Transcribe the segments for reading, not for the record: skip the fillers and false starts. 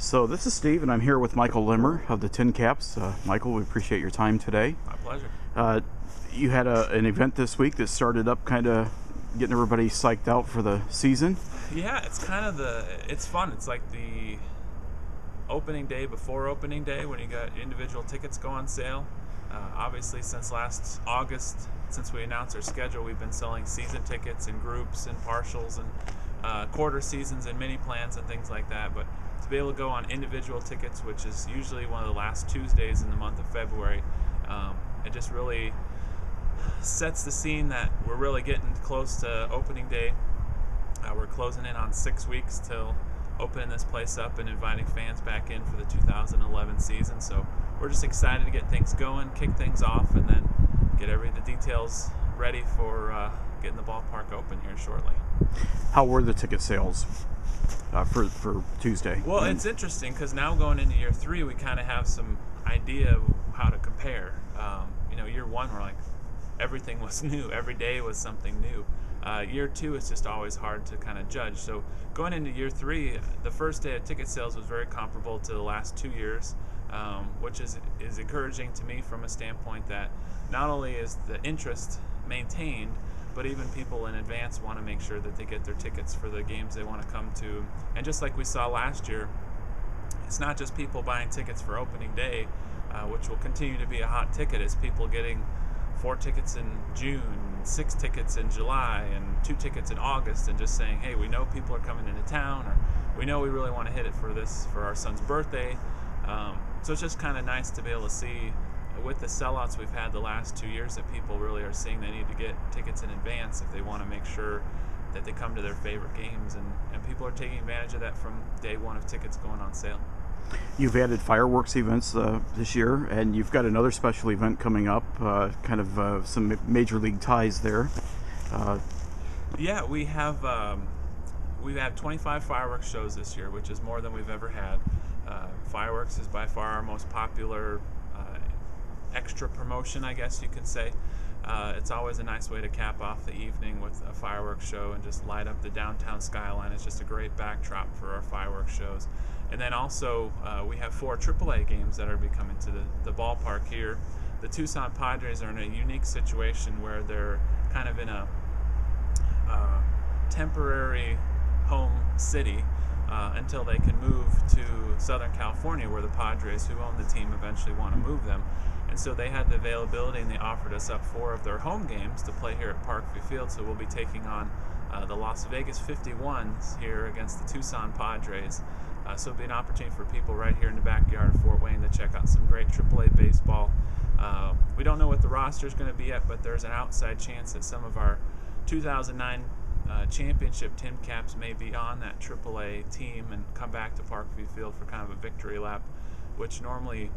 So this is Steve, and I'm here with Michael Limmer of the TinCaps. Michael, we appreciate your time today. My pleasure. You had an event this week that started up kind of getting everybody psyched out for the season. Yeah, it's kind of it's fun. It's like the opening day before opening day when you got individual tickets go on sale. Obviously, since last August, since we announced our schedule, we've been selling season tickets in groups and partials and quarter seasons and mini plans and things like that. But to be able to go on individual tickets, which is usually one of the last Tuesdays in the month of February, it just really sets the scene that we're really getting close to opening day. We're closing in on 6 weeks till opening this place up and inviting fans back in for the 2011 season. So we're just excited to get things going, kick things off, and then get the details ready for getting the ballpark open here shortly. How were the ticket sales for Tuesday? Well, it's interesting because now going into year 3, we kind of have some idea of how to compare. Year 1, we're like, everything was new. Every day was something new. Year 2, it's just always hard to kind of judge. So going into year 3, the first day of ticket sales was very comparable to the last 2 years, which is encouraging to me from a standpoint that not only is the interest maintained, but even people in advance want to make sure that they get their tickets for the games they want to come to. And just like we saw last year, it's not just people buying tickets for opening day, which will continue to be a hot ticket. It's people getting 4 tickets in June, 6 tickets in July, and 2 tickets in August, and just saying, hey, we know people are coming into town, or we know we really want to hit it for our son's birthday. So it's just kind of nice to be able to see with the sellouts we've had the last 2 years that people really are seeing they need to get tickets in advance if they want to make sure that they come to their favorite games, and people are taking advantage of that from day 1 of tickets going on sale. You've added fireworks events this year, and you've got another special event coming up, some major league ties there. Yeah, we've had 25 fireworks shows this year, which is more than we've ever had. Fireworks is by far our most popular extra promotion, I guess you could say. It's always a nice way to cap off the evening with a fireworks show and just light up the downtown skyline. It's just a great backdrop for our fireworks shows. And then also we have 4 AAA games that are coming to the ballpark here. The Tucson Padres are in a unique situation where they're kind of in a temporary home city until they can move to Southern California, where the Padres, who own the team, eventually want to move them. And so they had the availability, and they offered us up 4 of their home games to play here at Parkview Field. So we'll be taking on the Las Vegas 51s here against the Tucson Padres. So it'll be an opportunity for people right here in the backyard of Fort Wayne to check out some great AAA baseball. We don't know what the roster is going to be yet, but there's an outside chance that some of our 2009 championship TinCaps may be on that AAA team and come back to Parkview Field for kind of a victory lap, which normally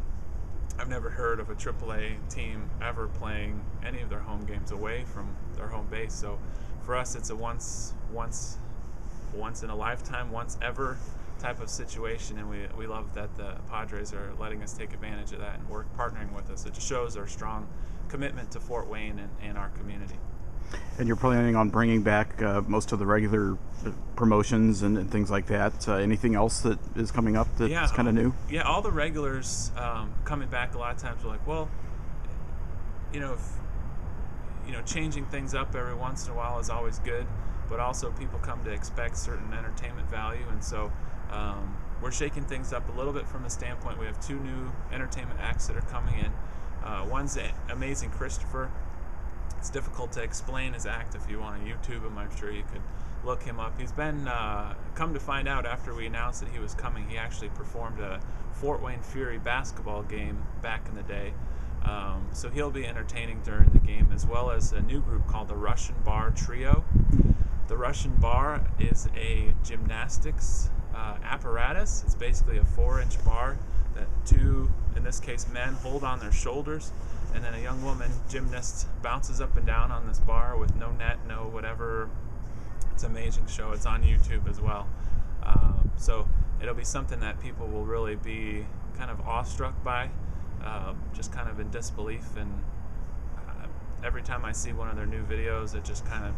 I've never heard of a AAA team ever playing any of their home games away from their home base. So for us, it's a once in a lifetime, once ever type of situation, and we love that the Padres are letting us take advantage of that and partnering with us. It just shows our strong commitment to Fort Wayne and our community. And you're planning on bringing back most of the regular promotions and things like that. Anything else that is coming up that's kind of new? Yeah, all the regulars coming back. A lot of times we're like, well, changing things up every once in a while is always good, but also people come to expect certain entertainment value, and so we're shaking things up a little bit from the standpoint we have 2 new entertainment acts that are coming in. One's Amazing Christopher. It's difficult to explain his act. If you want to YouTube him, I'm sure you could look him up. He's been, come to find out after we announced that he was coming, he actually performed a Fort Wayne Fury basketball game back in the day. So he'll be entertaining during the game, as well as a new group called the Russian Bar Trio. The Russian Bar is a gymnastics apparatus. It's basically a 4-inch bar that 2, in this case men, hold on their shoulders, and then a young woman gymnast bounces up and down on this bar with no net, no whatever. It's an amazing show. It's on YouTube as well. So it'll be something that people will really be kind of awestruck by, just kind of in disbelief. And every time I see one of their new videos, it just kind of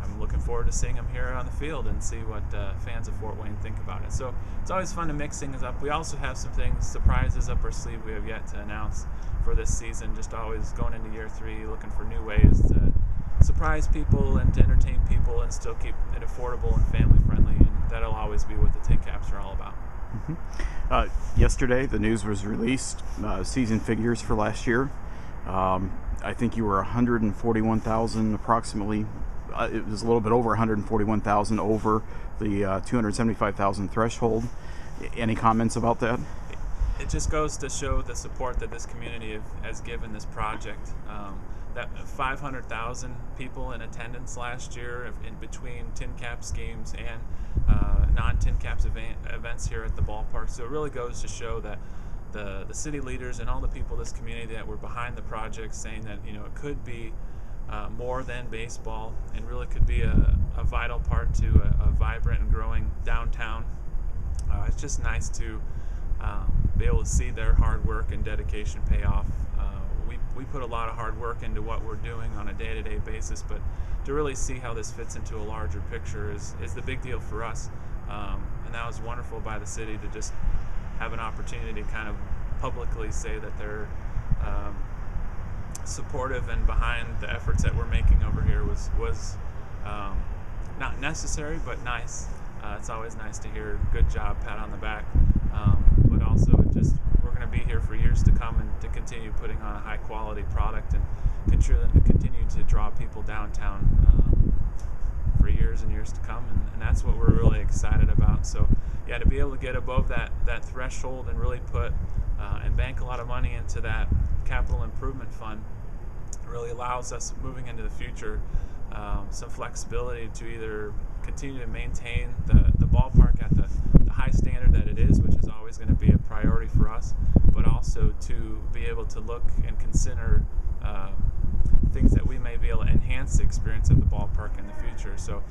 I'm looking forward to seeing them here on the field and see what fans of Fort Wayne think about it. So it's always fun to mix things up. We also have some surprises up our sleeve we have yet to announce for this season. Just always going into year 3, looking for new ways to surprise people and to entertain people and still keep it affordable and family friendly. And that'll always be what the TinCaps are all about. Yesterday, the news was released, season figures for last year. I think you were 141,000 approximately. It was a little bit over 141,000 over the 275,000 threshold. Any comments about that? It just goes to show the support that this community has given this project. That 500,000 people in attendance last year in between TinCaps games and non-TinCaps events here at the ballpark. So it really goes to show that the city leaders and all the people in this community that were behind the project, saying that it could be more than baseball and really could be a vital part to a vibrant and growing downtown. It's just nice to be able to see their hard work and dedication pay off. We put a lot of hard work into what we're doing on a day-to-day basis, but to really see how this fits into a larger picture is the big deal for us. And that was wonderful by the city to just have an opportunity to kind of publicly say that they're supportive and behind the efforts that we're making over here was not necessary, but nice. It's always nice to hear good job, pat on the back, but also we're going to be here for years to come and to continue putting on a high quality product and continue to draw people downtown for years and years to come, and that's what we're really excited about. So yeah, to be able to get above that threshold and really put and bank a lot of money into that capital improvement fund really allows us, moving into the future, some flexibility to either continue to maintain the ballpark at the high standard that it is, which is always going to be a priority for us, but also to be able to look and consider things that we may be able to enhance the experience of the ballpark in the future. So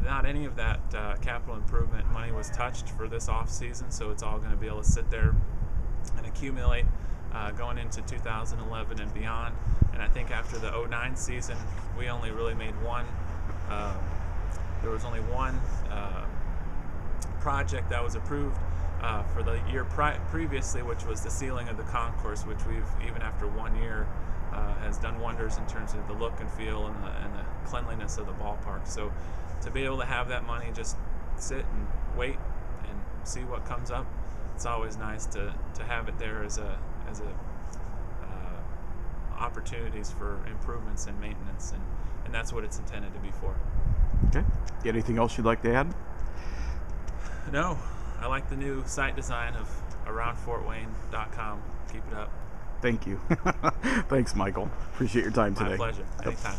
not any of that capital improvement money was touched for this off season, so it's all going to be able to sit there and accumulate going into 2011 and beyond. And I think after the 2009 season, we only really made one. There was only one project that was approved for the year previously, which was the ceiling of the concourse, which we've, even after 1 year, has done wonders in terms of the look and feel and the cleanliness of the ballpark. So to be able to have that money just sit and wait and see what comes up, it's always nice to have it there as opportunities for improvements and maintenance, and that's what it's intended to be for. Okay. Anything else you'd like to add? No. I like the new site design of aroundfortwayne.com. Keep it up. Thank you. Thanks, Michael. Appreciate your time today. My pleasure. Anytime.